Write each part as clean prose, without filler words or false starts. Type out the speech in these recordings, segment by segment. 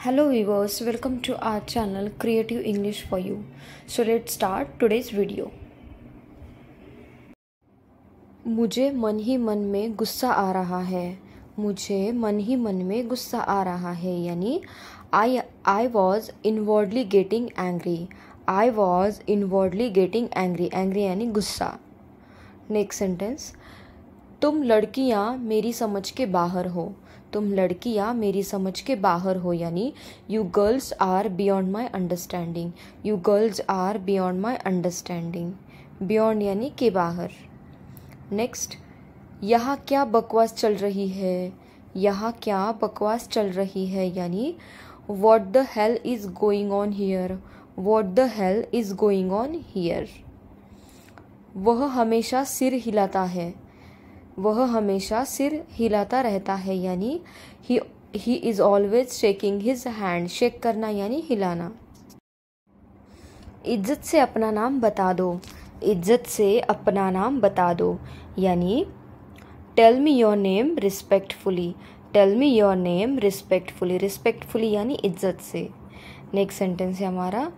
Hello viewers, welcome to our channel Creative English for You. So let's start today's video. मुझे मन ही मन में गुस्सा आ रहा है. मुझे मन ही मन में गुस्सा आ रहा है यानी I was inwardly getting angry. I was inwardly getting angry. Angry यानी गुस्सा. नेक्स्ट सेंटेंस, तुम लड़कियां मेरी समझ के बाहर हो. तुम लड़कियां मेरी समझ के बाहर हो यानी you girls are beyond my understanding. You girls are beyond my understanding. Beyond यानी के बाहर. नेक्स्ट, यहाँ क्या बकवास चल रही है. यहाँ क्या बकवास चल रही है यानी what the hell is going on here. What the hell is going on here. वह हमेशा सिर हिलाता है. वह हमेशा सिर हिलाता रहता है यानी he is always shaking his hand. Shake करना यानी हिलाना. इज्जत से अपना नाम बता दो. इज्जत से अपना नाम बता दो यानी tell me your name respectfully. Tell me your name respectfully. Respectfully यानी इज्जत से. नेक्स्ट सेंटेंस है हमारा,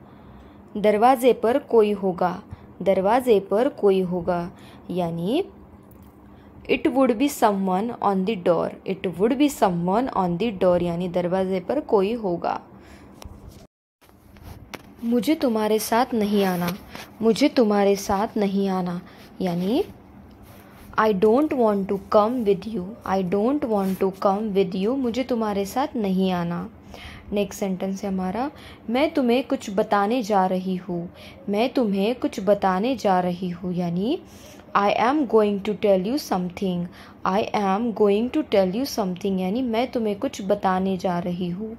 दरवाजे पर कोई होगा. दरवाजे पर कोई होगा यानी it would be someone on the door. It would be someone on the door यानी दरवाजे पर कोई होगा. मुझे तुम्हारे साथ नहीं आना. मुझे तुम्हारे साथ नहीं आना यानी I don't want to come with you. I don't want to come with you. मुझे तुम्हारे साथ नहीं आना. नेक्स्ट सेंटेंस है हमारा, मैं तुम्हें कुछ बताने जा रही हूँ. मैं तुम्हें कुछ बताने जा रही हूँ यानी I am going to tell you something. I am going to tell you something यानी मैं तुम्हें कुछ बताने जा रही हूँ.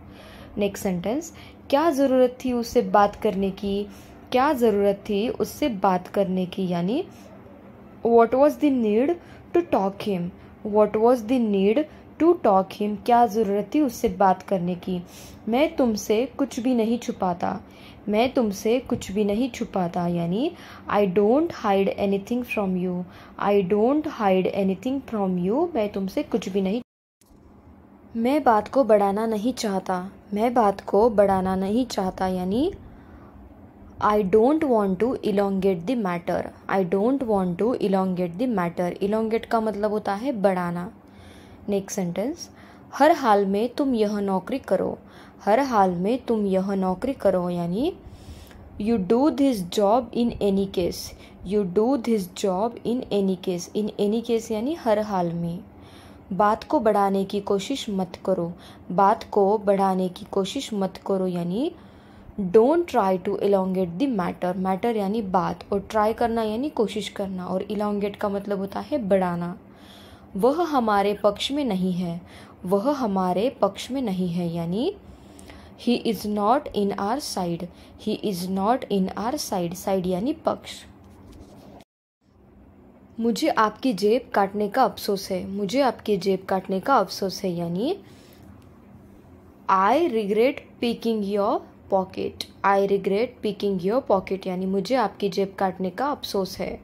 नेक्स्ट सेंटेंस, क्या ज़रूरत थी उससे बात करने की. क्या ज़रूरत थी उससे बात करने की यानी what was the need to talk him. What was the need to talk him. क्या ज़रूरत थी उससे बात करने की. मैं तुमसे कुछ भी नहीं छुपाता. मैं तुमसे कुछ भी नहीं छुपाता यानी I don't hide anything from you. I don't hide anything from you. मैं तुमसे कुछ भी नहीं. मैं बात को बढ़ाना नहीं चाहता. मैं बात को बढ़ाना नहीं चाहता यानी I don't want to elongate the matter. I don't want to elongate the matter. Elongate का मतलब होता है बढ़ाना. नेक्स्ट सेंटेंस, हर हाल में तुम यह नौकरी करो. हर हाल में तुम यह नौकरी करो यानी you do this job in any case. You do this job in any case. In any case यानी हर हाल में. बात को बढ़ाने की कोशिश मत करो. बात को बढ़ाने की कोशिश मत करो यानी don't try to elongate the matter. Matter यानी बात और ट्राई करना यानी कोशिश करना और इलोंगेट का मतलब होता है बढ़ाना. वह हमारे पक्ष में नहीं है. वह हमारे पक्ष में नहीं है यानी he is not in our side. He is not in our side. Side यानी पक्ष. मुझे आपकी जेब काटने का अफसोस है. मुझे आपकी जेब काटने का अफसोस है यानी I regret picking your pocket. I regret picking your pocket यानी मुझे आपकी जेब काटने का अफसोस है.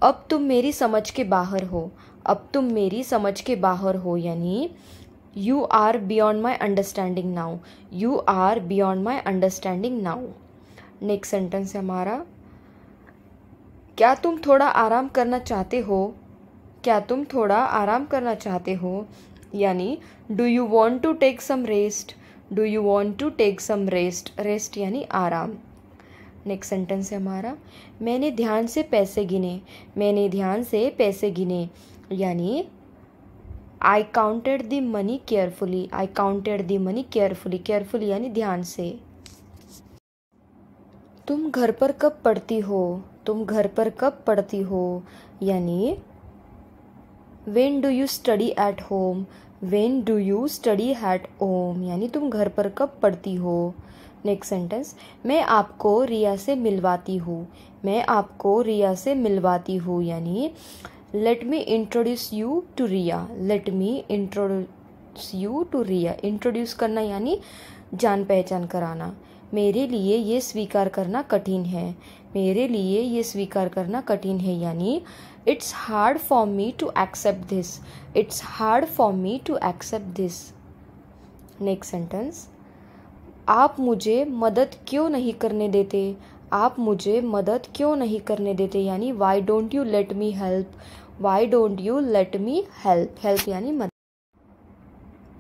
अब तुम मेरी समझ के बाहर हो. अब तुम मेरी समझ के बाहर हो यानी you are beyond my understanding now. You are beyond my understanding now. Next sentence है हमारा, क्या तुम थोड़ा आराम करना चाहते हो. क्या तुम थोड़ा आराम करना चाहते हो यानी do you want to take some rest. Do you want to take some rest. Rest यानी आराम. नेक्स्ट सेंटेंस है हमारा, मैंने ध्यान से पैसे गिने. मैंने ध्यान से पैसे गिने यानी I counted the money carefully. I counted the money carefully. Carefully यानी ध्यान से. तुम घर पर कब पढ़ती हो. तुम घर पर कब पढ़ती हो यानी when do you study at home. When do you study at home यानी तुम घर पर कब पढ़ती हो. नेक्स्ट सेंटेंस, मैं आपको रिया से मिलवाती हूँ. मैं आपको रिया से मिलवाती हूँ यानी let me introduce you to Riya. Let me introduce you to Riya. Introduce करना यानी जान पहचान कराना. मेरे लिए ये स्वीकार करना कठिन है. मेरे लिए ये स्वीकार करना कठिन है यानी it's hard for me to accept this. It's hard for me to accept this. Next sentence, आप मुझे मदद क्यों नहीं करने देते, आप मुझे मदद क्यों नहीं करने देते, यानी why don't you let me help, why don't you let me help, help यानी मदद।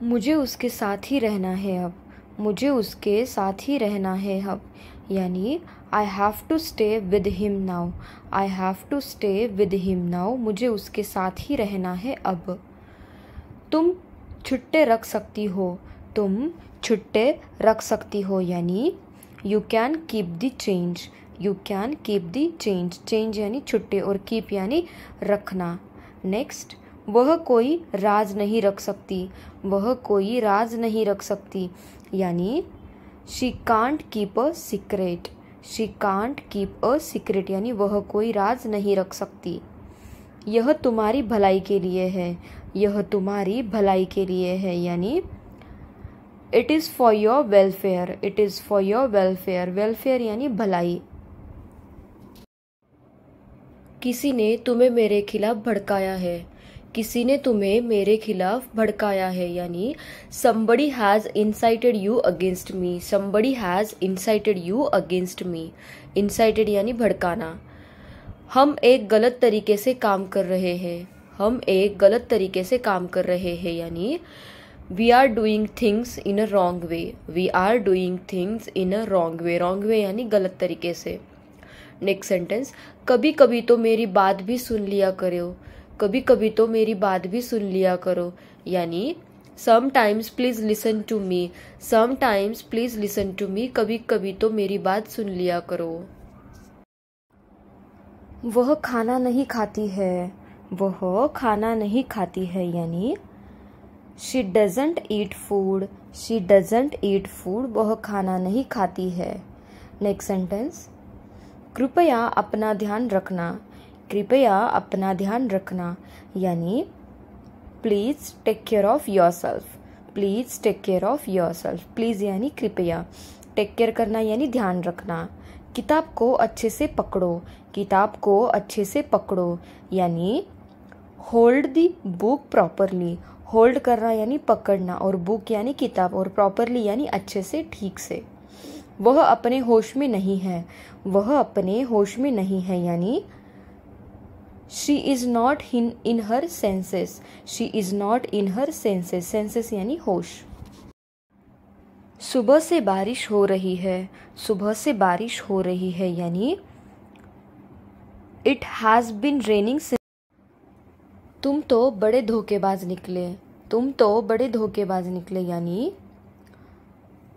मुझे उसके साथ ही रहना है अब, मुझे उसके साथ ही रहना है अब, यानी I have to stay with him now, I have to stay with him now, मुझे उसके साथ ही रहना है अब। तुम छुट्टे रख सकती हो, तुम छुट्टे रख सकती हो, यानी you can keep the change, you can keep the change, change यानी छुट्टे और कीप यानी रखना। नेक्स्ट, वह कोई राज नहीं रख सकती, वह कोई राज नहीं रख सकती, यानी she can't keep a secret, she can't keep a secret, यानी वह कोई राज नहीं रख सकती। यह तुम्हारी भलाई के लिए है, यह तुम्हारी भलाई के लिए है, यानी it is for your welfare, it is for your welfare, welfare यानी भलाई। किसी ने तुम्हें मेरे खिलाफ भड़काया है, किसी ने तुम्हें मेरे खिलाफ भड़काया है, यानी somebody has incited you against me, somebody has incited you against me, incited यानी भड़काना। हम एक गलत तरीके से काम कर रहे हैं, हम एक गलत तरीके से काम कर रहे हैं, यानी we are doing things in a wrong way, we are doing things in a wrong way, wrong way यानी गलत तरीके से। नेक्स्ट सेंटेंस, कभी कभी तो मेरी बात भी सुन लिया करो, कभी कभी तो मेरी बात भी सुन लिया करो, यानी sometimes please listen to me, sometimes please listen to me, कभी कभी तो मेरी बात सुन लिया करो। वह खाना नहीं खाती है, वह खाना नहीं खाती है, यानी she doesn't eat food, she doesn't eat food, वह खाना नहीं खाती है। नेक्स्ट सेंटेंस, कृपया अपना ध्यान रखना, कृपया अपना ध्यान रखना, यानी please take care of yourself, please take care of yourself, please यानी कृपया, टेक केयर करना यानी ध्यान रखना। किताब को अच्छे से पकड़ो, किताब को अच्छे से पकड़ो, यानी hold the book properly, hold करना यानी पकड़ना और बुक यानी किताब और प्रॉपरली यानी अच्छे से, ठीक से। वह अपने होश में नहीं है, वह अपने होश में नहीं है, यानी she is not in her senses, she is not in her senses, senses यानी होश। सुबह से बारिश हो रही है, सुबह से बारिश हो रही है, यानी इट हैज बीन रेनिंग। तुम तो बड़े धोखेबाज निकले, तुम तो बड़े धोखेबाज निकले, यानी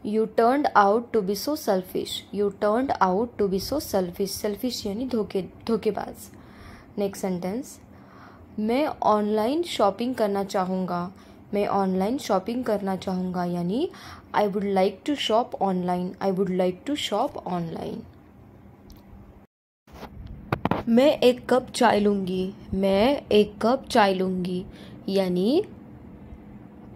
you turned out to be so selfish, you turned out to be so selfish, सेल्फिश यानी धोखेबाज। नेक्स्ट सेंटेंस, मैं ऑनलाइन शॉपिंग करना चाहूँगा, मैं ऑनलाइन शॉपिंग करना चाहूँगा, यानी I would like to shop online, I would like to shop online. मैं एक कप चाय लूँगी, मैं एक कप चाय लूँगी, यानी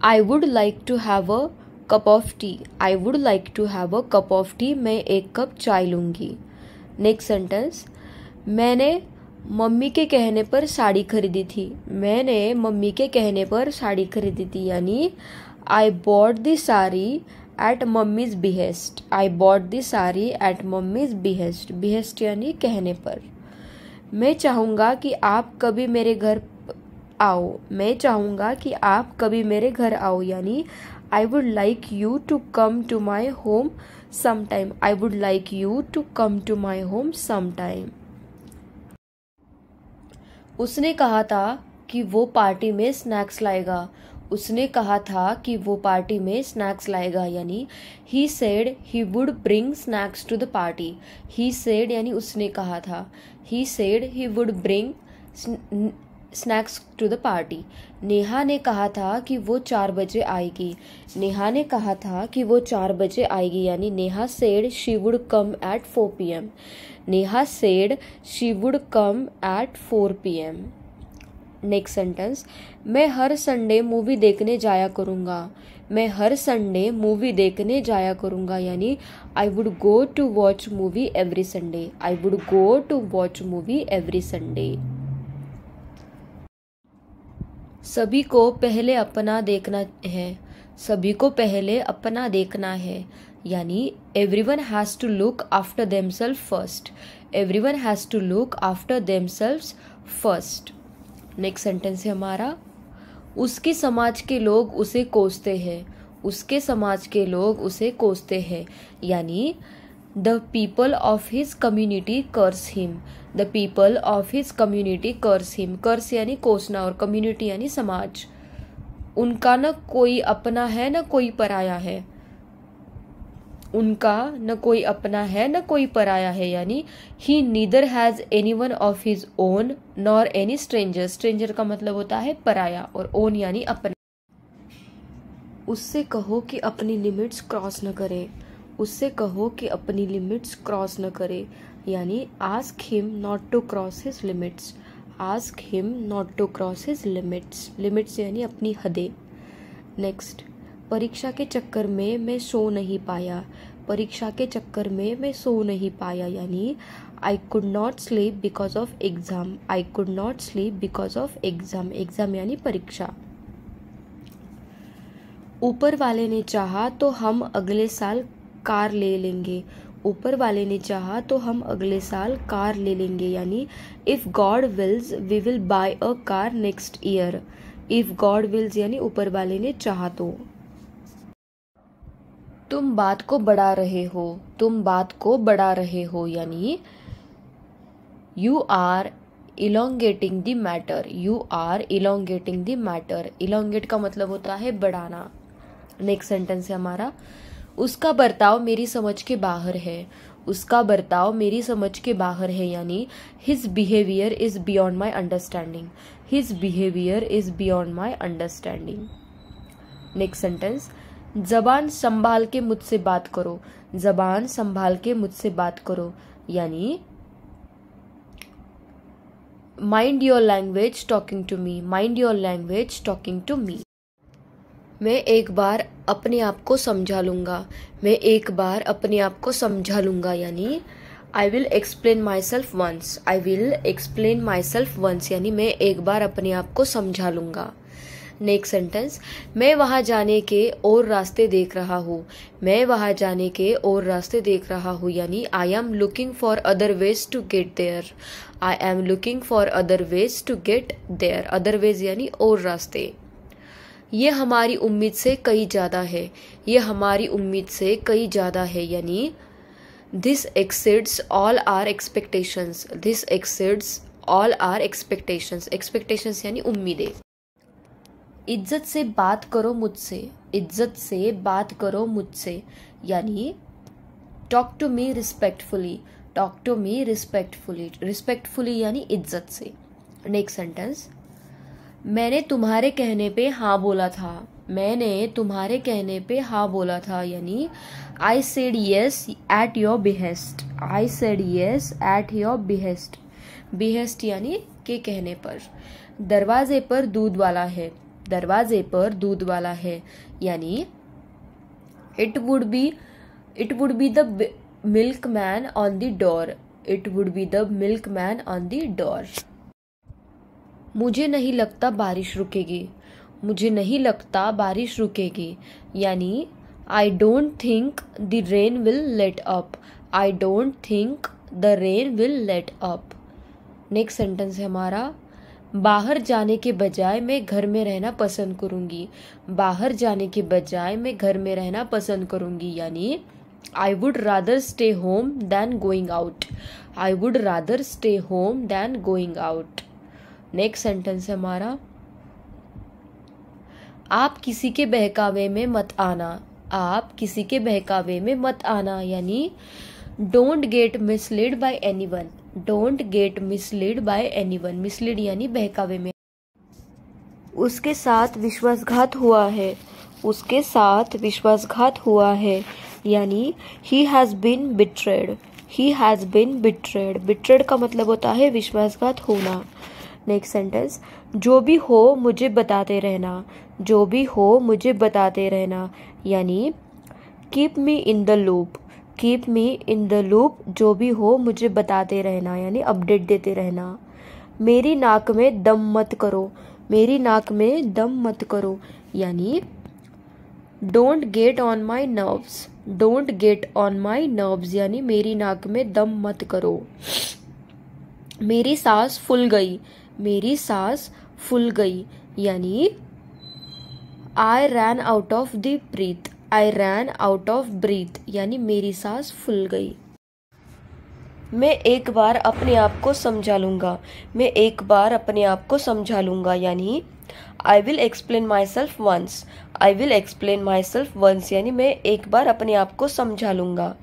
I would like to have a cup of tea, I would like to have a cup of tea, मैं एक कप चाय लूँगी। नेक्स्ट सेंटेंस, मैंने मम्मी के कहने पर साड़ी खरीदी थी, मैंने मम्मी के कहने पर साड़ी खरीदी थी, यानी I bought the sari at mummy's behest, I bought the sari at mummy's behest, behest यानी कहने पर। मैं चाहूँगा कि आप कभी मेरे घर आओ, मैं चाहूँगा कि आप कभी मेरे घर आओ, यानी I would like you to come to my home sometime, I would like you to come to my home sometime. उसने कहा था कि वो पार्टी में स्नैक्स लाएगा, उसने कहा था कि वो पार्टी में स्नैक्स लाएगा, यानी he said he would bring snacks to the party, he said यानी उसने कहा था, he said he would bring snacks to the party. Neha ने कहा था कि वो 4 बजे आएगी, नेहा ने कहा था कि वो 4 बजे आएगी, यानी Neha said she would come at 4 PM, Neha said she would come at 4 PM। Next sentence, मैं हर संडे मूवी देखने जाया करूँगा, मैं हर संडे मूवी देखने जाया करूँगा, यानी I would go to watch movie every Sunday, I would go to watch movie every Sunday. सभी को पहले अपना देखना है, सभी को पहले अपना देखना है, यानी everyone has to look after themself first. Everyone has to look after themselves first. Next sentence है हमारा, उसके समाज के लोग उसे कोसते हैं। उसके समाज के लोग उसे कोसते हैं, यानी the people of his community curse him. The people of his community curse him. Curse यानी कोसना और कम्युनिटी यानी समाज। उनका न कोई अपना है न कोई पराया है। उनका न कोई अपना है न कोई पराया है, यानी he neither has anyone of his own nor any stranger. Stranger का मतलब होता है पराया और ओन यानी अपना। उससे कहो कि अपनी लिमिट्स क्रॉस न करे। उससे कहो कि अपनी लिमिट्स क्रॉस न करे, यानी ask him not to cross his limits. Ask him not to cross his limits. Limits यानी अपनी हदें। नेक्स्ट, परीक्षा के चक्कर में मैं सो नहीं पाया। परीक्षा के चक्कर में मैं सो नहीं पाया, यानी I could not sleep because of exam. I could not sleep because of exam. Exam यानी परीक्षा। ऊपर वाले ने चाहा तो हम अगले साल कार ले लेंगे। ऊपर वाले ने चाहा तो हम अगले साल कार ले लेंगे, यानी if God wills we will buy a car next year. If God wills यानी ऊपर वाले ने चाहा तो। तुम बात को बढ़ा रहे हो। तुम बात को बढ़ा रहे हो, यानी you are elongating the matter. You are elongating the matter. Elongate का मतलब होता है बढ़ाना। नेक्स्ट सेंटेंस है हमारा, उसका बर्ताव मेरी समझ के बाहर है। उसका बर्ताव मेरी समझ के बाहर है, यानी his behaviour is beyond my understanding. His behaviour is beyond my understanding. Next sentence, जबान संभाल के मुझसे बात करो। जबान संभाल के मुझसे बात करो, यानी mind your language talking to me. Mind your language talking to me. मैं एक बार अपने आप को समझा लूँगा। मैं एक बार अपने आप को समझा लूँगा, यानी I will explain myself once. I will explain myself once, यानी मैं एक बार अपने आप को समझा लूँगा। नेक्स्ट सेंटेंस, मैं वहाँ जाने के और रास्ते देख रहा हूँ। मैं वहाँ जाने के और रास्ते देख रहा हूँ, यानी I am looking for other ways to get there. I am looking for other ways to get there. Other ways यानी और रास्ते। ये हमारी उम्मीद से कई ज़्यादा है। ये हमारी उम्मीद से कई ज़्यादा है, यानी this exceeds all our expectations. This exceeds all our expectations. Expectations यानी उम्मीदें। इज्जत से बात करो मुझसे। इज्जत से बात करो मुझसे, यानी talk to me respectfully. Talk to me respectfully. Respectfully यानी इज्जत से। नेक्स्ट सेंटेंस, मैंने तुम्हारे कहने पे हाँ बोला था। मैंने तुम्हारे कहने पे हाँ बोला था, यानी I said yes at your behest. I said yes at your behest. Behest यानी के कहने पर। दरवाजे पर दूध वाला है। दरवाजे पर दूध वाला है, यानी it would be the milk man on the door. It would be the milk man on the door. मुझे नहीं लगता बारिश रुकेगी। मुझे नहीं लगता बारिश रुकेगी, यानी I don't think the rain will let up. I don't think the rain will let up. Next sentence है हमारा, बाहर जाने के बजाय मैं घर में रहना पसंद करूँगी। बाहर जाने के बजाय मैं घर में रहना पसंद करूँगी, यानी I would rather stay home than going out. I would rather stay home than going out. Next sentence है हमारा, आप किसी के बहकावे में मत आना। आप किसी के बहकावे में मत आना, यानी don't get mislead bye anyone. Don't get mislead bye anyone. Mislead यानी बहकावे में। उसके साथ विश्वासघात हुआ है। उसके साथ विश्वासघात हुआ है, यानी he has been betrayed. He has been betrayed. Betrayed का मतलब होता है विश्वासघात होना। नेक्स्ट सेंटेंस, जो भी हो मुझे बताते रहना। जो भी हो मुझे बताते रहना, यानी keep me in the loop. Keep me in the loop. जो भी हो मुझे बताते रहना, यानी अपडेट देते रहना। मेरी नाक में दम मत करो। मेरी नाक में दम मत करो, यानी don't get on my nerves, don't get on my nerves यानी मेरी नाक में दम मत करो। मेरी सांस फूल गई, मेरी सांस फूल गई यानी I ran out of the breath, I ran out of breath यानी मेरी सांस फूल गई। मैं एक बार अपने आप को समझा लूँगा, मैं एक बार अपने आप को समझा लूँगा यानी I will explain myself once, I will explain myself once यानी मैं एक बार अपने आप को समझा लूँगा।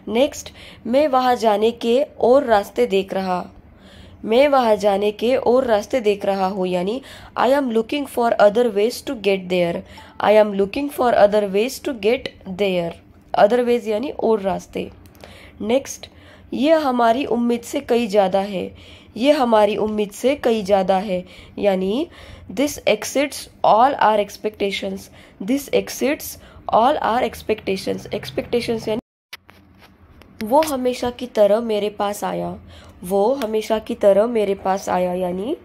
नेक्स्ट, मैं वहाँ जाने के और रास्ते देख रहा, मैं वहाँ जाने के और रास्ते देख रहा हूँ यानी I am looking for other ways to get there, I am looking for other ways to get there, other ways यानी और रास्ते। नेक्स्ट, ये हमारी उम्मीद से कई ज़्यादा है, ये हमारी उम्मीद से कई ज़्यादा है यानी this exceeds all our expectations, this exceeds all our expectations, expectations यानी वो हमेशा की तरह मेरे पास आया, वो हमेशा की तरह मेरे पास आया यानी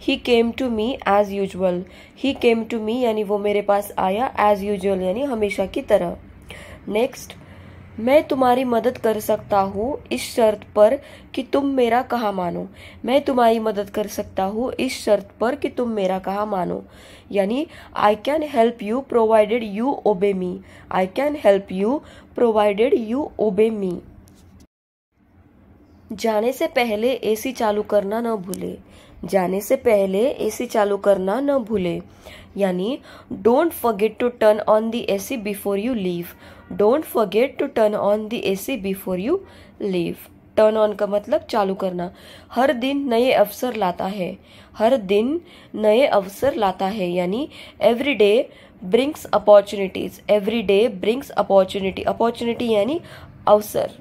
he came to me as usual, he came to me यानी वो मेरे पास आया एज यूजुअल यानी हमेशा की तरह। नेक्स्ट, मैं तुम्हारी मदद कर सकता हूँ इस शर्त पर कि तुम मेरा कहा मानो, मैं तुम्हारी मदद कर सकता हूँ इस शर्त पर कि तुम मेरा कहा मानो यानी I can help you provided you obey me, I can help you provided you obey me. जाने से पहले एसी चालू करना न भूले, जाने से पहले एसी चालू करना न भूले यानी don't forget to turn on the AC before you leave, don't forget to turn on the AC before you leave. Turn on का मतलब चालू करना। हर दिन नए अवसर लाता है, हर दिन नए अवसर लाता है यानी every day brings opportunities, every day brings opportunity, opportunity यानी अवसर।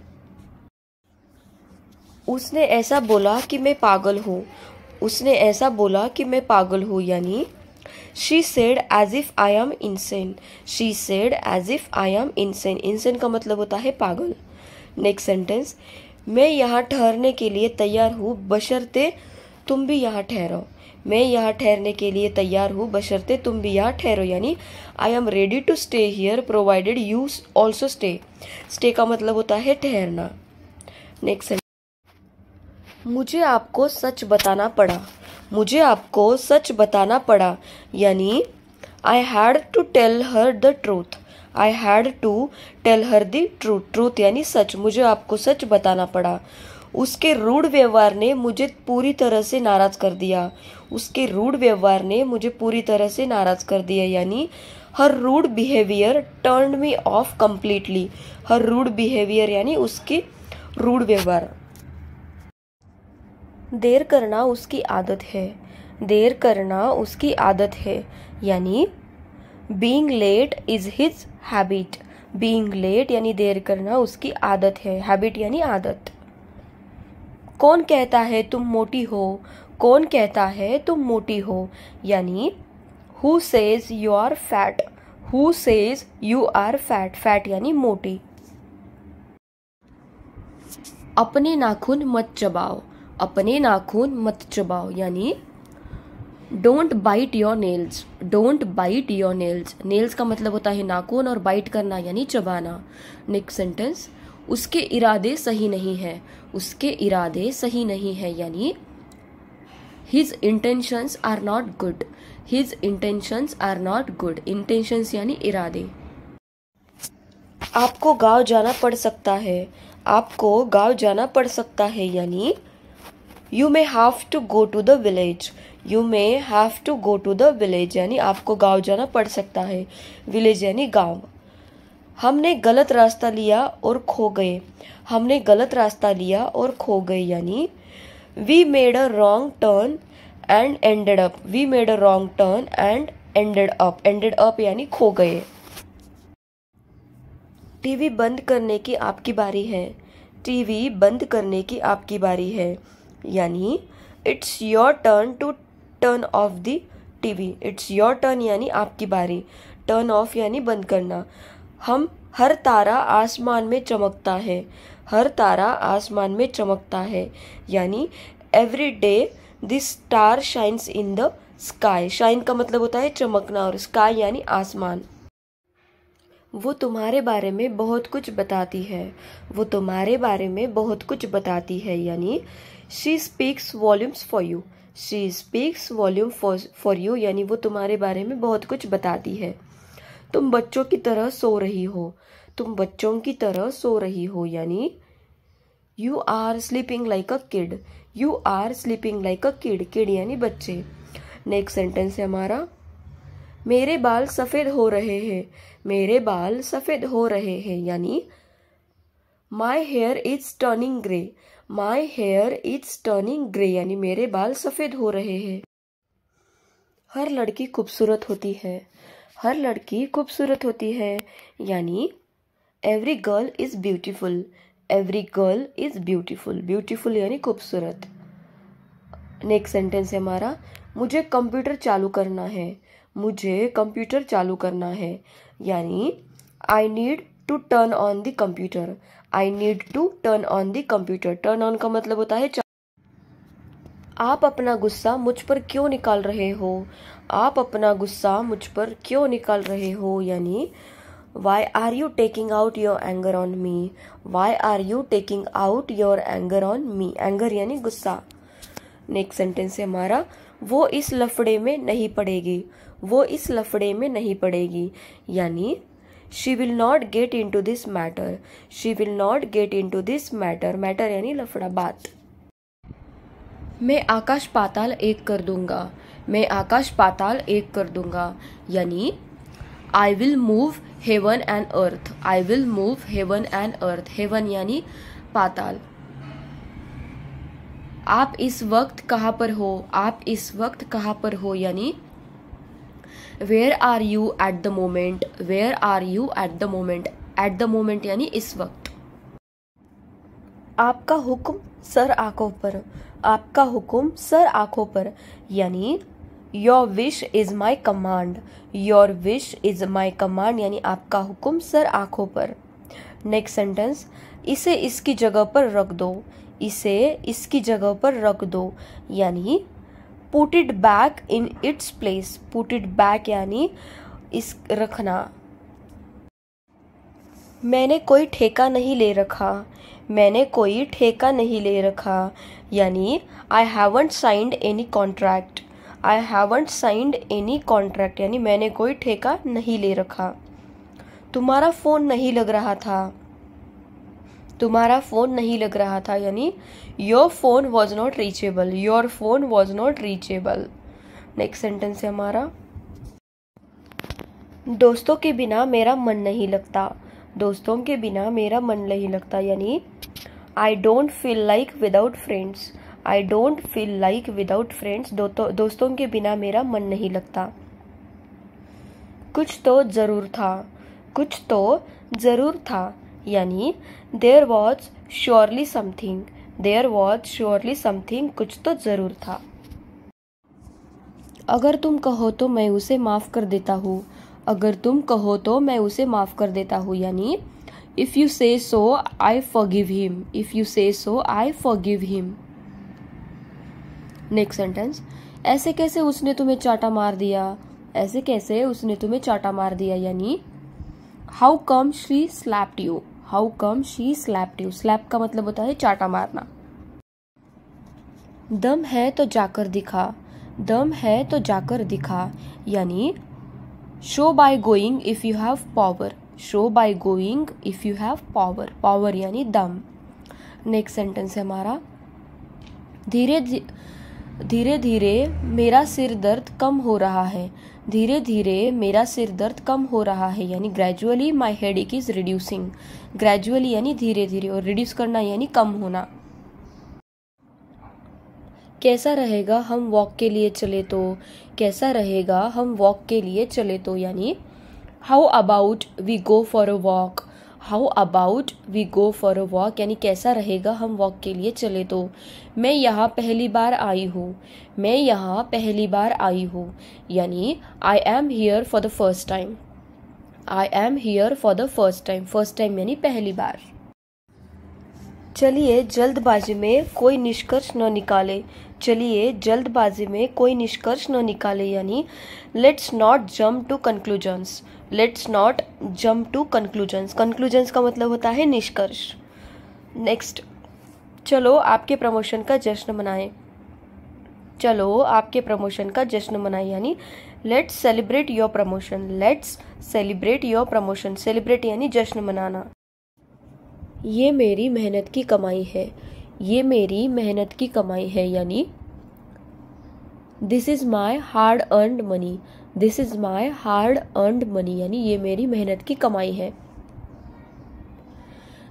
उसने ऐसा बोला कि मैं पागल हूँ, उसने ऐसा बोला कि मैं पागल हूँ यानी she said as if I am insane, she said as if I am insane, insane का मतलब होता है पागल। नेक्स्ट सेंटेंस, मैं यहाँ ठहरने के लिए तैयार हूँ बशर्ते तुम भी यहाँ ठहरो, मैं यहाँ ठहरने के लिए तैयार हूँ बशर्ते तुम भी यहाँ ठहरो यानी I am ready to stay here provided you also stay, stay का मतलब होता है ठहरना। नेक्स्ट, मुझे आपको सच बताना पड़ा, मुझे आपको सच बताना पड़ा यानी I had to tell her the truth, I had to tell her the truth, truth यानी सच, मुझे आपको सच बताना पड़ा। उसके रूड व्यवहार ने मुझे पूरी तरह से नाराज कर दिया, उसके रूड व्यवहार ने मुझे पूरी तरह से नाराज कर दिया यानी her rude behaviour turned me off completely, her rude behaviour यानी उसकी रूड व्यवहार। देर करना उसकी आदत है, देर करना उसकी आदत है यानी being late is his habit, being late यानी देर करना उसकी आदत है, हैबिट यानी आदत। कौन कहता है तुम मोटी हो, कौन कहता है तुम मोटी हो यानी who says you are fat, who says you are fat, fat यानी मोटी। अपने नाखून मत चबाओ, अपने नाखून मत चबाओ यानी don't bite your nails, don't bite your nails, nails का मतलब होता है नाखून और बाइट करना यानी चबाना। नेक्स्ट सेंटेंस, उसके इरादे सही नहीं है, उसके इरादे सही नहीं है यानी his intentions are not good, his intentions are not good, intentions यानी इरादे। आपको गांव जाना पड़ सकता है, आपको गांव जाना पड़ सकता है यानी you may have to go to the village, you may have to go to the village यानी आपको गांव जाना पड़ सकता है, विलेज यानी गांव। हमने गलत रास्ता लिया और खो गए, हमने गलत रास्ता लिया और खो गए यानी we made a wrong turn and ended up, we made a wrong turn and ended up, ended up यानी खो गए। टीवी बंद करने की आपकी बारी है, टीवी बंद करने की आपकी बारी है यानी it's your turn to turn off the TV, it's your turn यानी आपकी बारी, टर्न ऑफ यानी बंद करना। हम हर तारा आसमान में चमकता है, हर तारा आसमान में चमकता है यानी every day this star shines in the sky, shine का मतलब होता है चमकना और स्काई यानी आसमान। वो तुम्हारे बारे में बहुत कुछ बताती है। वो तुम्हारे बारे में बहुत कुछ बताती है यानी she speaks volumes for you. She speaks volume for you यानी वो तुम्हारे बारे में बहुत कुछ बताती है। तुम बच्चों की तरह सो रही हो। तुम बच्चों की तरह सो रही हो यानी you are sleeping like a kid. You are sleeping like a kid. Kid यानी बच्चे। नेक्स्ट सेंटेंस है हमारा मेरे बाल सफ़ेद हो रहे हैं। मेरे बाल सफ़ेद हो रहे हैं यानी my here is turning grey. My here is turning grey यानी मेरे बाल सफ़ेद हो रहे हैं। हर लड़की खूबसूरत होती है। हर लड़की खूबसूरत होती है यानी every girl is beautiful. Every girl is beautiful. Beautiful यानी खूबसूरत। नेक्स्ट सेंटेंस है हमारा मुझे कंप्यूटर चालू करना है। मुझे कंप्यूटर चालू करना है यानी I need to turn on the computer. I need to turn on the computer. Turn on का मतलब होता है आप अपना गुस्सा मुझ पर क्यों निकाल रहे हो। आप अपना गुस्सा मुझ पर क्यों निकाल रहे हो यानी Why are you taking out your anger on me? Why are you taking out your anger on me? Anger यानी गुस्सा। नेक्स्ट सेंटेंस है हमारा वो इस लफड़े में नहीं पड़ेगी। वो इस लफड़े में नहीं पड़ेगी यानी she will not get in to this matter. She will not get in to this matter. Matter यानी लफड़ा, बात। मैं आकाश पाताल एक कर दूंगा। मैं आकाश पाताल एक कर दूंगा यानी I will move heaven and earth. I will move heaven and earth. Heaven यानी पाताल। आप इस वक्त कहाँ पर हो। आप इस वक्त कहाँ पर हो यानी where are you at the moment. Where are you at the moment. At the moment यानी इस वक्त। आपका हुक्म सर आंखों पर। आपका हुक्म सर आंखों पर यानी your wish is my command. Your wish is my command यानी आपका हुक्म सर आंखों पर। नेक्स्ट सेंटेंस इसे इसकी जगह पर रख दो। इसे इसकी जगह पर रख दो यानी put it back in its place. Put it back यानी इस रखना। मैंने कोई ठेका नहीं ले रखा। मैंने कोई ठेका नहीं ले रखा यानी I haven't signed any contract. I haven't signed any contract यानी मैंने कोई ठेका नहीं ले रखा। तुम्हारा फ़ोन नहीं लग रहा था। तुम्हारा फ़ोन नहीं लग रहा था यानी your phone was not reachable. Your phone was not reachable. Next sentence है हमारा दोस्तों के बिना मेरा मन नहीं लगता। दोस्तों के बिना मेरा मन नहीं लगता यानी I don't feel like without friends. I don't feel like without friends. दोस्तों के बिना मेरा मन नहीं लगता। कुछ तो ज़रूर था। कुछ तो ज़रूर था यानी there was surely something. There was surely something. कुछ तो ज़रूर था। अगर तुम कहो तो मैं उसे माफ़ कर देता हूँ। अगर तुम कहो तो मैं उसे माफ़ कर देता हूँ यानी if you say so I forgive him. If you say so I forgive him. Next sentence ऐसे कैसे उसने तुम्हें चाटा मार दिया। ऐसे कैसे उसने तुम्हें चाटा मार दिया यानी how come she slapped you. How come she slapped you. Slap का मतलब होता है चाटा मारना। दम है तो जाकर दिखा। दम है तो जाकर दिखा यानी show by going if you have power. Show by going if you have power. Power यानी दम। नेक्स्ट सेंटेंस है हमारा धीरे धीरे मेरा सिर दर्द कम हो रहा है। धीरे धीरे मेरा सिर दर्द कम हो रहा है यानी gradually my headache is reducing. Gradually यानी धीरे धीरे और रिड्यूस करना यानी कम होना। कैसा रहेगा हम वॉक के लिए चले तो। कैसा रहेगा हम वॉक के लिए चले तो यानी how about we go for a walk. How about we go for a walk यानी कैसा रहेगा हम वॉक के लिए चले तो। मैं यहाँ पहली बार आई हूँ। मैं यहाँ पहली बार आई हूँ यानी I am here for the first time. I am here for the first time. First time यानी पहली बार। चलिए जल्दबाजी में कोई निष्कर्ष न निकाले। चलिए जल्दबाजी में कोई निष्कर्ष न निकाले, यानी let's not jump to conclusions. Let's not jump to conclusions, conclusions का मतलब होता है निष्कर्ष। नेक्स्ट, चलो आपके प्रमोशन का जश्न मनाएं। चलो आपके प्रमोशन का जश्न मनाएं, यानी let's celebrate your promotion. Let's celebrate your promotion, celebrate यानी जश्न मनाना। ये मेरी मेहनत की कमाई है। ये मेरी मेहनत की कमाई है, यानी this is my hard earned money. This is my hard earned money, यानी ये मेरी मेहनत की कमाई है।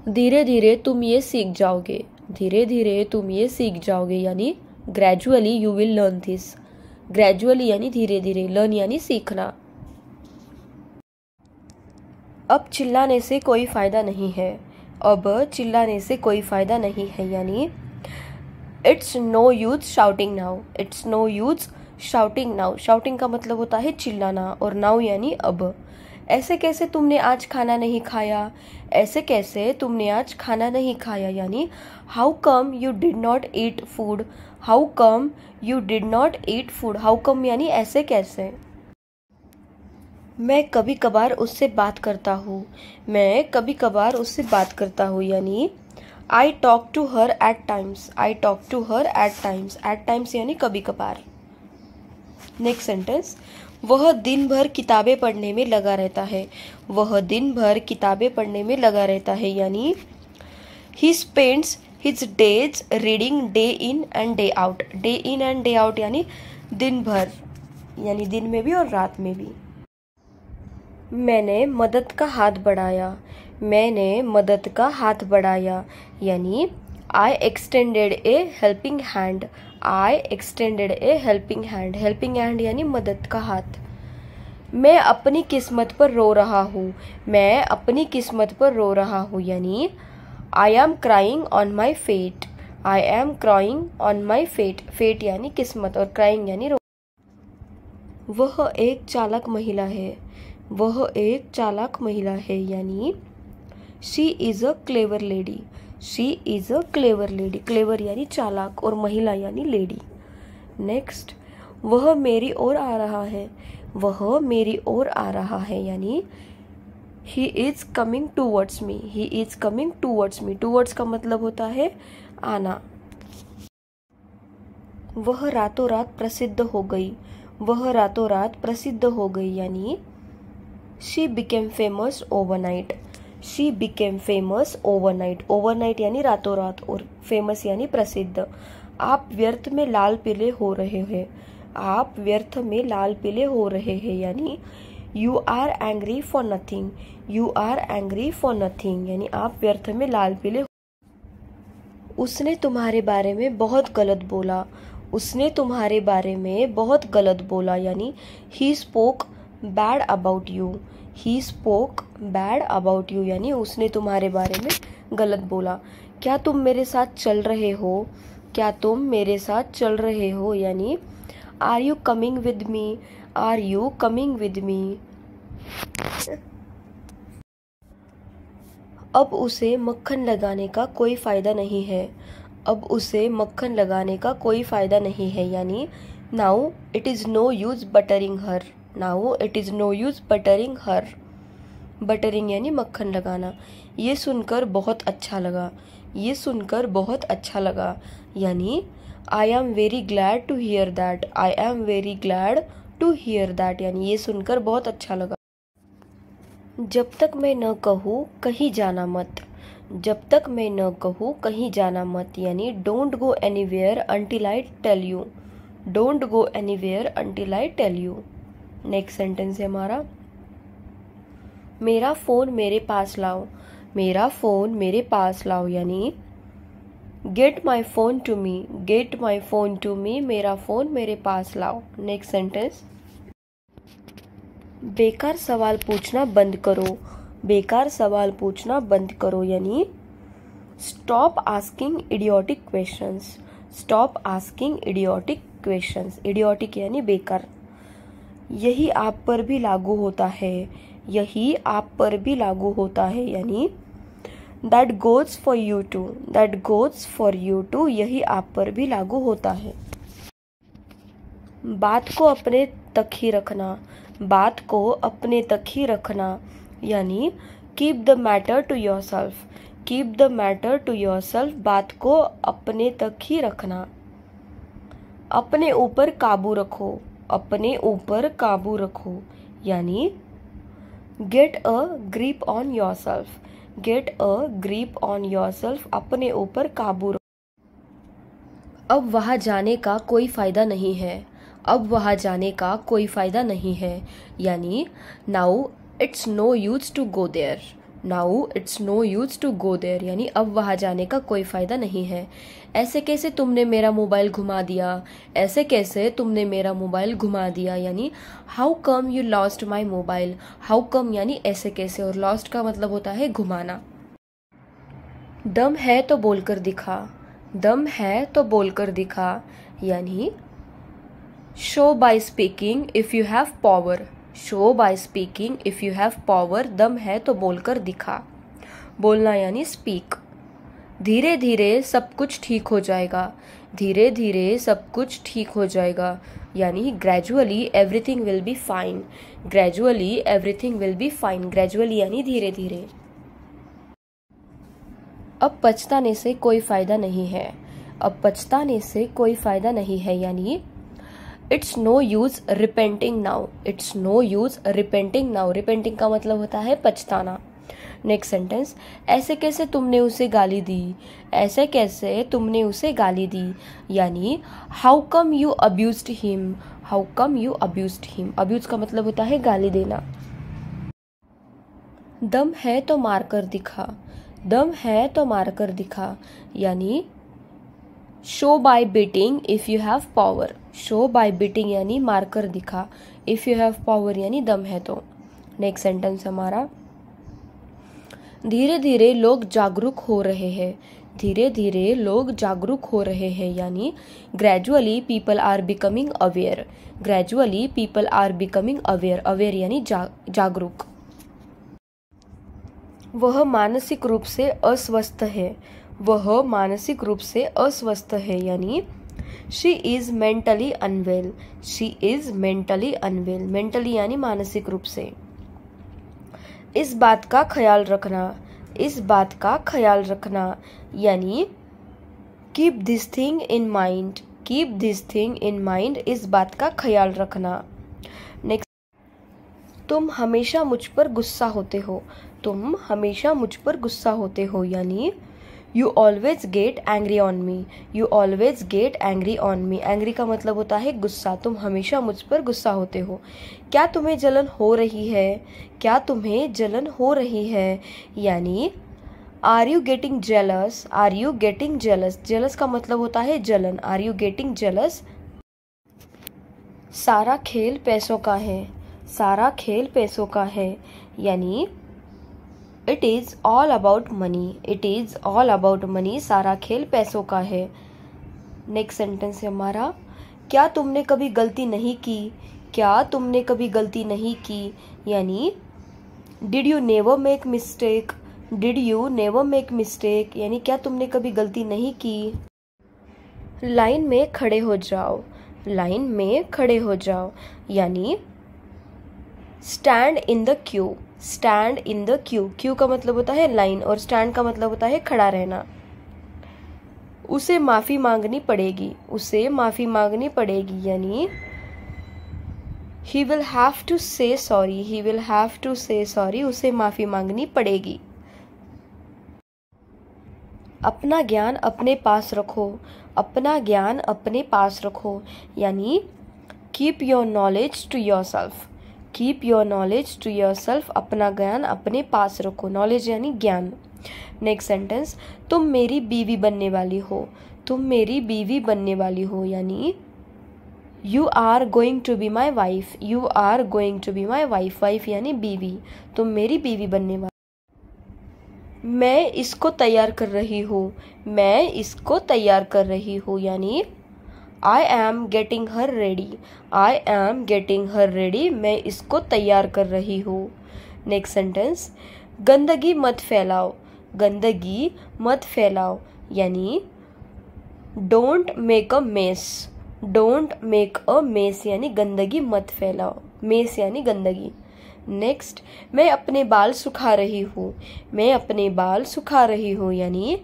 धीरे धीरे तुम ये सीख जाओगे। धीरे धीरे तुम ये सीख जाओगे, यानी gradually you will learn this. Gradually यानी धीरे धीरे, लर्न यानी सीखना। अब चिल्लाने से कोई फायदा नहीं है। अब चिल्लाने से कोई फायदा नहीं है, यानी it's no use shouting now. It's no use shouting now, shouting का मतलब होता है चिल्लाना, और नाउ यानी अब। ऐसे कैसे तुमने आज खाना नहीं खाया। ऐसे कैसे तुमने आज खाना नहीं खाया, यानी how come you did not eat food. How come you did not eat food, how come यानी ऐसे कैसे। मैं कभी कभार उससे बात करता हूँ। मैं कभी कभार उससे बात करता हूँ, यानी I talk to her at times. I talk to her at times, at times यानी कभी कभार। नेक्स्ट सेंटेंस, वह दिन भर किताबें पढ़ने में लगा रहता है। वह दिन भर किताबें पढ़ने में लगा रहता है, यानी he spends his days reading day in and day out. Day in and day out यानी दिन भर, यानी दिन में भी और रात में भी। मैंने मदद का हाथ बढ़ाया। मैंने मदद का हाथ बढ़ाया, यानी I extended a helping hand. I extended a helping hand, helping hand यानी मदद का हाथ। मैं अपनी किस्मत पर रो रहा हूँ। मैं अपनी किस्मत पर रो रहा हूँ, यानी I am crying on my fate. I am crying on my fate, fate यानी किस्मत और क्राइंग यानी रो। वह एक चालाक महिला है। वह एक चालाक महिला है, यानी she is a clever lady. She is a clever lady, clever यानी चालाक और महिला यानी लेडी। नेक्स्ट, वह मेरी ओर आ रहा है। वह मेरी ओर आ रहा है, यानी he is coming towards me. He is coming towards me, towards का मतलब होता है आना। वह रातों रात प्रसिद्ध हो गई। वह रातों रात प्रसिद्ध हो गई, यानी she became famous overnight. She became famous overnight, overnight यानी रातों रात और फेमस यानी प्रसिद्ध। आप व्यर्थ में लाल पीले हो रहे हैं। आप व्यर्थ में लाल पीले हो रहे हैं, यानी you are angry for nothing. You are angry for nothing, यानी आप व्यर्थ में लाल पीले। उसने तुम्हारे बारे में बहुत गलत बोला। उसने तुम्हारे बारे में बहुत गलत बोला, यानी he spoke bad about you. He spoke bad about you, यानी उसने तुम्हारे बारे में गलत बोला। क्या तुम मेरे साथ चल रहे हो। क्या तुम मेरे साथ चल रहे हो, यानी are you coming with me. Are you coming with me. अब उसे मक्खन लगाने का कोई फ़ायदा नहीं है। अब उसे मक्खन लगाने का कोई फ़ायदा नहीं है, यानी now it is no use buttering her. Now it is no use buttering her, buttering यानी मक्खन लगाना। ये सुनकर बहुत अच्छा लगा। ये सुनकर बहुत अच्छा लगा, यानी I am very glad to hear that. I am very glad to hear that, यानी ये सुनकर बहुत अच्छा लगा। जब तक मैं न कहूँ कहीं जाना मत। जब तक मैं न कहूँ कहीं जाना मत, यानी don't go anywhere until I tell you. Don't go anywhere until I tell you. Next sentence है हमारा, मेरा फ़ोन मेरे पास लाओ। मेरा फ़ोन मेरे पास लाओ, यानी get my phone to me. Get my phone to me, मेरा फ़ोन मेरे पास लाओ। नेक्स्ट सेंटेंस, बेकार सवाल पूछना बंद करो। बेकार सवाल पूछना बंद करो, यानी stop asking idiotic questions. Stop asking idiotic questions, idiotic यानी बेकार। यही आप पर भी लागू होता है। यही आप पर भी लागू होता है, यानी that goes for you too. That goes for you too, यही आप पर भी लागू होता है। बात को अपने तक ही रखना, बात को अपने तक ही रखना, यानी keep the matter to yourself, keep the matter to yourself, बात को अपने तक ही रखना। अपने ऊपर काबू रखो, अपने ऊपर काबू रखो, यानी get a grip on yourself, get a grip on yourself, अपने ऊपर काबू रखो। अब वहाँ जाने का कोई फ़ायदा नहीं है, अब वहाँ जाने का कोई फ़ायदा नहीं है, यानी now it's no use to go there, now it's no use to go there, यानी अब वहाँ जाने का कोई फ़ायदा नहीं है। ऐसे कैसे तुमने मेरा मोबाइल घुमा दिया, ऐसे कैसे तुमने मेरा मोबाइल घुमा दिया, यानी how come you lost my mobile, how come यानी ऐसे कैसे, और लॉस्ट का मतलब होता है घुमाना। दम है तो बोलकर दिखा, दम है तो बोलकर दिखा, यानी show by speaking if you have power, show by speaking if you have power, दम है तो बोलकर दिखा, बोलना यानी स्पीक। धीरे धीरे सब कुछ ठीक हो जाएगा, धीरे धीरे सब कुछ ठीक हो जाएगा, यानी gradually everything will be fine, gradually everything will be fine, gradually यानी धीरे धीरे। अब पछताने से कोई फ़ायदा नहीं है, अब पछताने से कोई फ़ायदा नहीं है, यानी it's no use repenting now, it's no use repenting now, repenting का मतलब होता है पछताना। नेक्स्ट सेंटेंस, ऐसे कैसे तुमने उसे गाली दी, ऐसे कैसे तुमने उसे गाली दी, यानी how come you abused him, how come you abused him, abuse का मतलब होता है गाली देना। दम है तो मार कर दिखा, दम है तो मार कर दिखा, यानी show by beating if you have power, show by beating यानी मार कर दिखा, इफ़ यू हैव पावर यानी दम है तो। नेक्स्ट सेंटेंस हमारा, धीरे धीरे लोग जागरूक हो रहे हैं, धीरे धीरे लोग जागरूक हो रहे हैं, यानी gradually people are becoming aware, gradually people are becoming aware, aware यानी जागरूक। वह मानसिक रूप से अस्वस्थ है, वह मानसिक रूप से अस्वस्थ है, यानी she is mentally unwell, she is mentally unwell, mentally यानी मानसिक रूप से। इस बात का ख्याल रखना, इस बात का ख्याल रखना, यानी keep this thing in mind, keep this thing in mind, इस बात का ख्याल रखना। नेक्स्ट, तुम हमेशा मुझ पर गुस्सा होते हो, तुम हमेशा मुझ पर गुस्सा होते हो, यानी you always get angry on me, you always get angry on me, angry का मतलब होता है गुस्सा, तुम हमेशा मुझ पर गुस्सा होते हो। क्या तुम्हें जलन हो रही है, क्या तुम्हें जलन हो रही है, यानी are you getting jealous, are you getting jealous, jealous का मतलब होता है जलन, आर यू गेटिंग जेलस। सारा खेल पैसों का है, सारा खेल पैसों का है, यानी it is all about money, it is all about money, सारा खेल पैसों का है। नेक्स्ट सेंटेंस है हमारा, क्या तुमने कभी गलती नहीं की, क्या तुमने कभी गलती नहीं की, यानी did you never make mistake, did you never make mistake, यानी क्या तुमने कभी गलती नहीं की। लाइन में खड़े हो जाओ, लाइन में खड़े हो जाओ, यानी stand in the Q, stand in the Q, Q का मतलब होता है लाइन और स्टैंड का मतलब होता है खड़ा रहना। उसे माफ़ी मांगनी पड़ेगी, उसे माफ़ी मांगनी पड़ेगी, यानी he will have to say sorry, he will have to say sorry, उसे माफ़ी मांगनी पड़ेगी। अपना ज्ञान अपने पास रखो, अपना ज्ञान अपने पास रखो, यानी keep your knowledge to yourself, keep your knowledge to yourself, अपना ज्ञान अपने पास रखो, नॉलेज यानी ज्ञान। नेक्स्ट सेंटेंस, तुम मेरी बीवी बनने वाली हो, तुम मेरी बीवी बनने वाली हो, यानी you are going to be my wife, you are going to be my wife, wife यानी बीवी, तुम मेरी बीवी बनने वाली। मैं इसको तैयार कर रही हूँ, मैं इसको तैयार कर रही हूँ, यानी I am getting her ready, I am getting her ready, मैं इसको तैयार कर रही हूँ। नेक्स्ट सेंटेंस, गंदगी मत फैलाओ, गंदगी मत फैलाओ, यानी don't make a mess, don't make a mess यानी गंदगी मत फैलाओ, मेस यानी गंदगी। नेक्स्ट, मैं अपने बाल सुखा रही हूँ, मैं अपने बाल सुखा रही हूँ यानी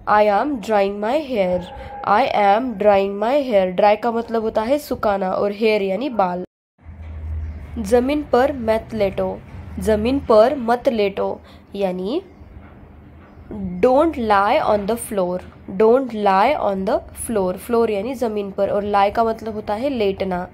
I am drying my hair, I am drying my hair. Dry का मतलब होता है सुखाना और हेयर यानी बाल। जमीन पर मत लेटो, जमीन पर मत लेटो यानी don't lie on the floor, don't lie on the floor. Floor यानी जमीन पर और लाई का मतलब होता है लेटना।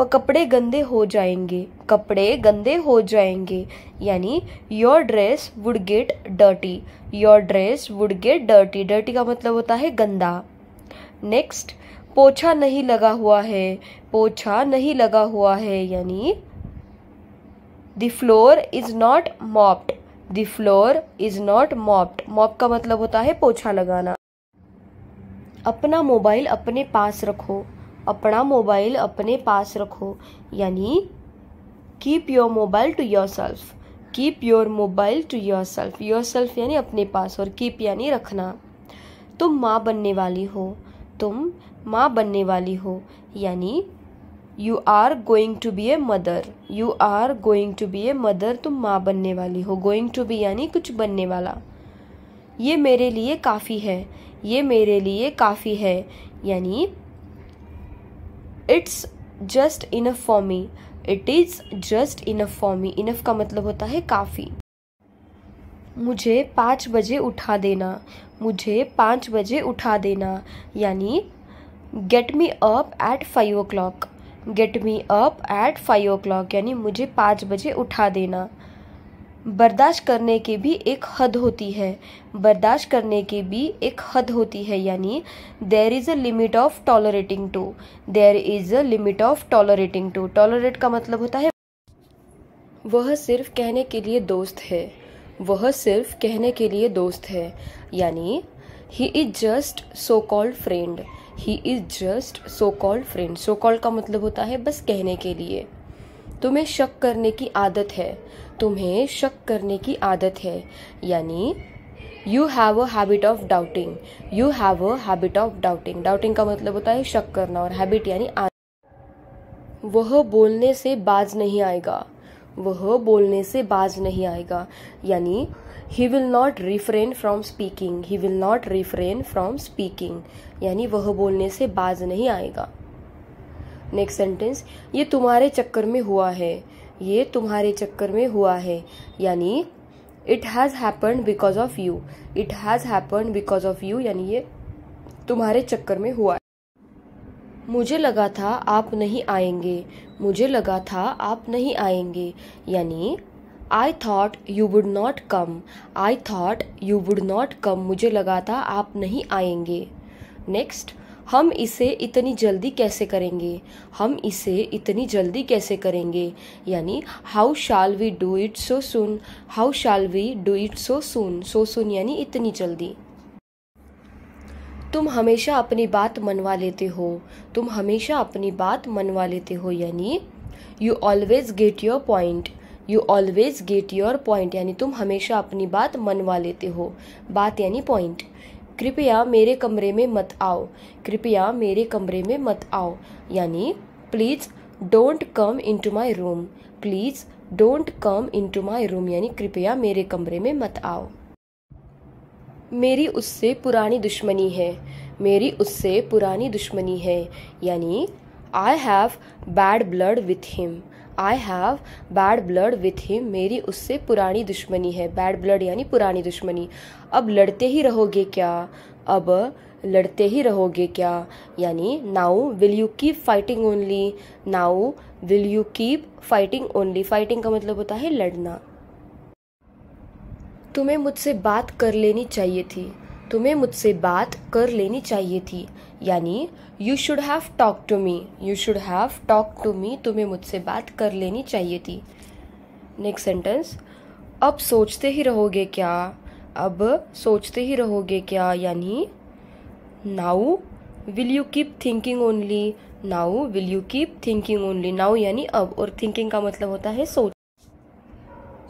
कपड़े गंदे हो जाएंगे, कपड़े गंदे हो जाएंगे यानी your dress would get dirty, your dress would get dirty. Dirty का मतलब होता है गंदा। नेक्स्ट, पोछा नहीं लगा हुआ है, पोछा नहीं लगा हुआ है यानी the floor is not mopped, the floor is not mopped. Mop का मतलब होता है पोछा लगाना। अपना मोबाइल अपने पास रखो, अपना मोबाइल अपने पास रखो यानी keep your mobile to yourself, keep your mobile to yourself. Yourself यानी अपने पास और कीप यानी रखना। तुम माँ बनने वाली हो, तुम माँ बनने वाली हो यानी you are going to be a mother, you are going to be a mother. तुम माँ बनने वाली हो। गोइंग टू बी यानी कुछ बनने वाला। ये मेरे लिए काफ़ी है, ये मेरे लिए काफ़ी है यानी it's just enough for me, it is just enough for me. Enough का मतलब होता है काफ़ी। मुझे 5 बजे उठा देना, मुझे 5 बजे उठा देना यानी get me up at 5 o'clock, get me up at 5 o'clock यानी मुझे 5 बजे उठा देना। बर्दाश्त करने की भी एक हद होती है, बर्दाश्त करने की भी एक हद होती है यानी there is a limit of tolerating too, there is a limit of tolerating too. Tolerate का मतलब होता है वह सिर्फ कहने के लिए दोस्त है, वह सिर्फ कहने के लिए दोस्त है यानी he is just so called friend, he is just so called friend. So called का मतलब होता है बस कहने के लिए। तुम्हें शक करने की आदत है, तुम्हें शक करने की आदत है यानी you have a habit of doubting, you have a habit of doubting. Doubting का मतलब होता है शक करना और हैबिट यानी आदत। वह बोलने से बाज नहीं आएगा, वह बोलने से बाज नहीं आएगा यानी he will not refrain from speaking, he will not refrain from speaking यानी वह बोलने से बाज नहीं आएगा। नेक्स्ट सेंटेंस, ये तुम्हारे चक्कर में हुआ है, ये तुम्हारे चक्कर में हुआ है यानी it has happened because of you, it has happened because of you यानी ये तुम्हारे चक्कर में हुआ है। मुझे लगा था आप नहीं आएंगे, मुझे लगा था आप नहीं आएंगे यानी I thought you would not come, I thought you would not come. मुझे लगा था आप नहीं आएंगे। नेक्स्ट, हम इसे इतनी जल्दी कैसे करेंगे, हम इसे इतनी जल्दी कैसे करेंगे यानी how shall we do it so soon, how shall we do it so soon. So soon यानी इतनी जल्दी। तुम हमेशा अपनी बात मनवा लेते हो, तुम हमेशा अपनी बात मनवा लेते हो यानी you always get your point, you always get your point यानी तुम हमेशा अपनी बात मनवा लेते हो। बात यानी पॉइंट। कृपया मेरे कमरे में मत आओ, कृपया मेरे कमरे में मत आओ यानी please don't come into my room, please don't come into my room यानी कृपया मेरे कमरे में मत आओ। मेरी उससे पुरानी दुश्मनी है, मेरी उससे पुरानी दुश्मनी है यानी I have bad blood with him, I have bad blood with him. मेरी उससे पुरानी दुश्मनी है। बैड ब्लड यानी पुरानी दुश्मनी। अब लड़ते ही रहोगे क्या, अब लड़ते ही रहोगे क्या यानी now will you keep fighting only, now will you keep fighting only. Fighting का मतलब होता है लड़ना। तुम्हें मुझसे बात कर लेनी चाहिए थी, तुम्हें मुझसे बात कर लेनी चाहिए थी यानी you should have talk to me, you should have talk to me. तुम्हें मुझसे बात कर लेनी चाहिए थी। नेक्स्ट सेंटेंस, अब सोचते ही रहोगे क्या, अब सोचते ही रहोगे क्या यानी now will you keep thinking only, now will you keep thinking only. Now यानी अब और थिंकिंग का मतलब होता है सोच।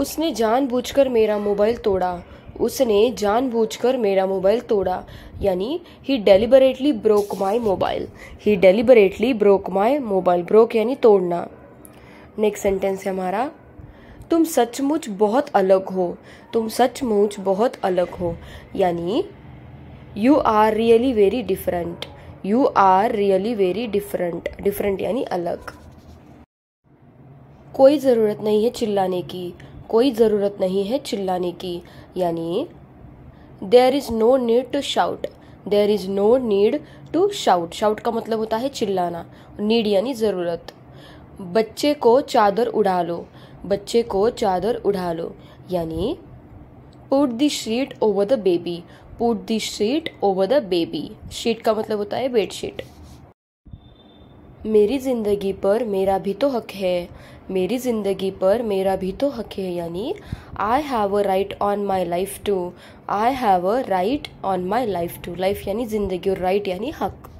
उसने जानबूझकर मेरा मोबाइल तोड़ा, उसने जानबूझकर मेरा मोबाइल तोड़ा, यानी he deliberately broke my mobile. He deliberately broke my mobile. Broke यानी तोड़ना। नेक्स्ट सेंटेंस है हमारा, तुम सचमुच बहुत अलग हो। तुम सचमुच बहुत अलग हो, यानी you are really very different. You are really very different. Different यानी अलग। कोई ज़रूरत नहीं है चिल्लाने की। कोई ज़रूरत नहीं है चिल्लाने की, यानी there is no need to shout. There is no need to shout. Shout का मतलब होता है चिल्लाना। नीड यानी ज़रूरत। बच्चे को चादर उड़ा लो। बच्चे को चादर उड़ा लो, यानी put the sheet over the baby. Put the sheet over the baby. Sheet का मतलब होता है बेडशीट। मेरी ज़िंदगी पर मेरा भी तो हक है। मेरी ज़िंदगी पर मेरा भी तो हक है, यानी I have a right on my life too. I have a right on my life too. Life यानी ज़िंदगी और राइट यानी हक।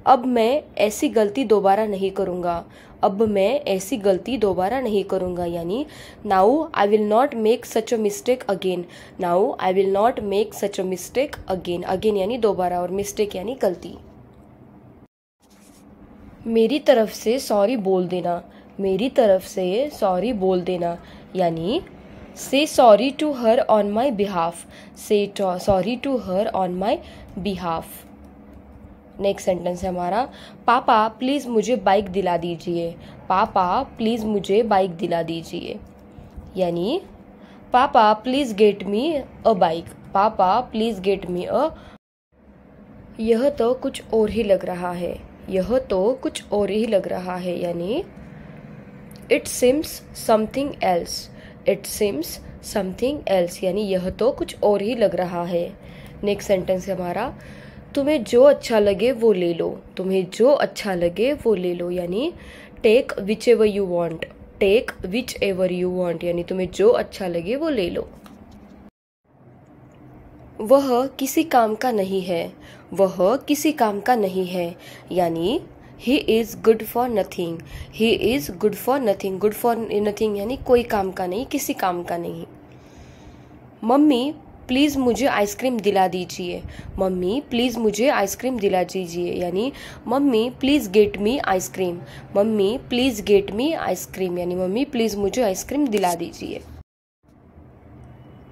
अब मैं ऐसी गलती दोबारा नहीं करूँगा। अब मैं ऐसी गलती दोबारा नहीं करूँगा, यानी now I will not make such a mistake again. Now I will not make such a mistake again. Again यानी दोबारा और मिस्टेक यानी गलती। मेरी तरफ से सॉरी बोल देना। मेरी तरफ से सॉरी बोल देना, यानी say sorry to her on my behalf. Say sorry to her on my behalf. Next sentence है हमारा, पापा प्लीज़ मुझे बाइक दिला दीजिए। पापा प्लीज़ मुझे बाइक दिला दीजिए, यानी पापा please get me a bike. पापा प्लीज़ गेट मी अ। यह तो कुछ और ही लग रहा है। यह तो कुछ और ही लग रहा है, यानी it seems something else. It seems something else, यानी यह तो कुछ और ही लग रहा है। नेक्स्ट सेंटेंस है हमारा, तुम्हें जो अच्छा लगे वो ले लो। तुम्हें जो अच्छा लगे वो ले लो, यानी take whichever you want. Take whichever you want, यानी तुम्हें जो अच्छा लगे वो ले लो। वह किसी काम का नहीं है। वह किसी काम का नहीं है, यानी he is good for nothing. He is good for nothing. Good for nothing यानी कोई काम का नहीं, किसी काम का नहीं। मम्मी प्लीज़ मुझे आइसक्रीम दिला दीजिए। मम्मी प्लीज़ मुझे आइसक्रीम दिला दीजिए, यानी mummy please get me ice cream. Mummy please get me ice cream, यानी मम्मी प्लीज़ मुझे आइसक्रीम दिला दीजिए।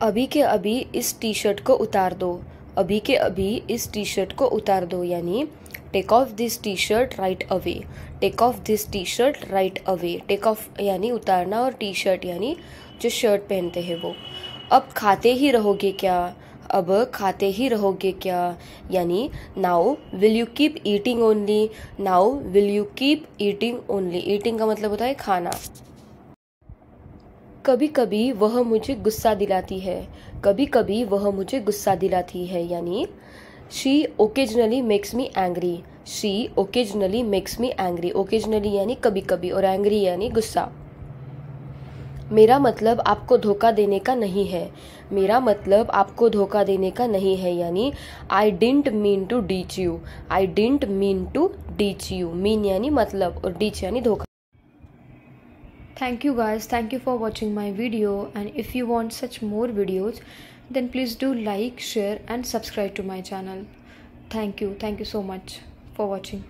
अभी के अभी इस टी शर्ट को उतार दो। अभी के अभी इस टी शर्ट को उतार दो, यानी take off this T shirt right away. Take off this T shirt right away. Take off यानी उतारना और टी शर्ट यानी जो शर्ट पहनते हैं वो। अब खाते ही रहोगे क्या। अब खाते ही रहोगे क्या, यानी now will you keep eating only. Now will you keep eating only. Eating का मतलब होता है खाना। कभी कभी वह मुझे गुस्सा दिलाती है। कभी कभी वह मुझे गुस्सा दिलाती है, यानी she occasionally makes me angry. She occasionally makes me angry. Occasionally यानी कभी कभी और एंग्री यानी गुस्सा। मेरा मतलब आपको धोखा देने का नहीं है। मेरा मतलब आपको धोखा देने का नहीं है, यानी I didn't mean to ditch you. I didn't mean to ditch you. Mean यानी मतलब और डीच यानी धोखा। Thank you guys, thank you for watching my video, and if you want such more videos then please do like, share and subscribe to my channel. Thank you so much for watching.